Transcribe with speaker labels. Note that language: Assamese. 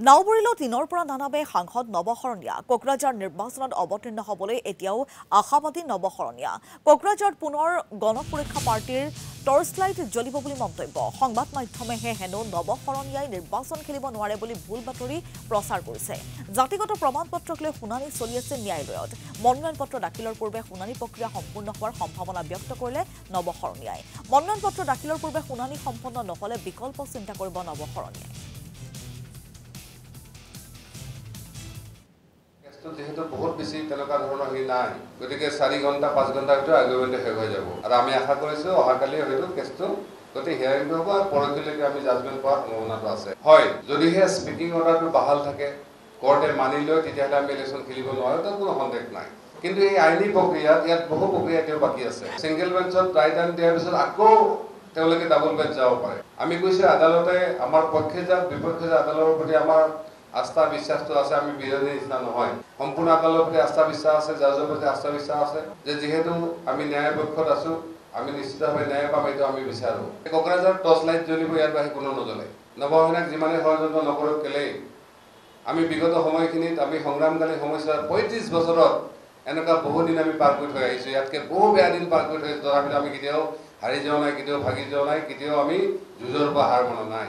Speaker 1: নাওবৰিলত দিনৰ পৰা নানাবে সাংসদ নৱশৰণীয়া কোকৰাঝাৰ নিৰ্বাচনত অৱতীৰ্ণ হ'বলৈ এতিয়াও আশাবাদী নৱশৰণীয়া কোকৰাঝাৰত পুনৰ গণসুৰক্ষা পাৰ্টিৰ টৰ্চলাইট জ্বলিব বুলি মন্তব্য সংবাদ মাধ্যমেহে হেনো নৱশৰণীয়াই নিৰ্বাচন খেলিব নোৱাৰে বুলি ভুল বাতৰি প্ৰচাৰ কৰিছে জাতিগত প্ৰমাণপত্ৰক লৈ শুনানি চলি আছে ন্যায়ালয়ত মনোনয়ন পত্ৰ দাখিলৰ পূৰ্বে শুনানি প্ৰক্ৰিয়া সম্পূৰ্ণ হোৱাৰ সম্ভাৱনা ব্যক্ত কৰিলে নৱশৰণীয়াই মনোনয়ন পত্ৰ দাখিলৰ পূৰ্বে শুনানি সম্পন্ন নহ'লে বিকল্প চিন্তা কৰিব নৱশৰণীয়াই
Speaker 2: যেহেতু বহুত বেছি তেনেকুৱা ধৰণৰ হেৰি নাই গতিকে 4 ঘণ্টা 5 ঘণ্টাৰ ভিতৰত আৰ্গুমেণ্ট শেষ হৈ যাব আৰু আমি আশা কৰিছো অহাকালি হয়তো কেছটো গতি হিয়াৰিংটো হ'ব আৰু পৰহিলৈকে আমি জাজমেণ্ট পোৱাৰ সম্ভাৱনাটো আছে হয় যদিহে স্পিকিং অৰ্ডাৰটো বাহাল থাকে কোৰ্টে মানি লয় তেতিয়াহ'লে আমি ইলেকশ্যন খেলিব নোৱাৰো তাত কোনো সন্দেহ নাই কিন্তু এই আইনী প্ৰক্ৰিয়াত ইয়াত বহু প্ৰক্ৰিয়া এতিয়াও বাকী আছে ছিংগল বেঞ্চত ৰাইট আইন দিয়াৰ পিছত আকৌ তেওঁলোকে ডাবল বেঞ্চ যাব পাৰে আমি কৈছো আদালতে আমাৰ পক্ষে যাওক বিপক্ষে যাওক আদালতৰ প্ৰতি আমাৰ আস্থা বিশ্বাসটো আছে আমি বিৰোধী নিচিনা নহয় সম্পূৰ্ণ আদালতৰ প্ৰতি আস্থা বিশ্বাস আছে জাজৰ প্ৰতি আস্থা বিশ্বাস আছে যে যিহেতু আমি ন্যায় পক্ষত আছো আমি নিশ্চিতভাৱে ন্যায় পাম এইটো আমি বিচাৰো কোকৰাঝাৰ টৰ্চ লাইট জ্বলিব ইয়াৰ বাহিৰে কোনো নজ্বলে নৱশৰণীয়াক যিমানে ষড়যন্ত্ৰ নকৰক কেলেই আমি বিগত সময়খিনিত আমি সংগ্ৰামকালী সমস্যা 35 বছৰত এনেকুৱা বহু দিন আমি পাৰ কৰি থৈ আহিছো ইয়াতকে বহু বেয়া দিন পাৰ কৰি থৈ তথাপিতো আমি কেতিয়াও হাৰি যোৱা নাই কেতিয়াও ভাগি যোৱা নাই কেতিয়াও আমি যুঁজৰ পৰা হাৰ মনা নাই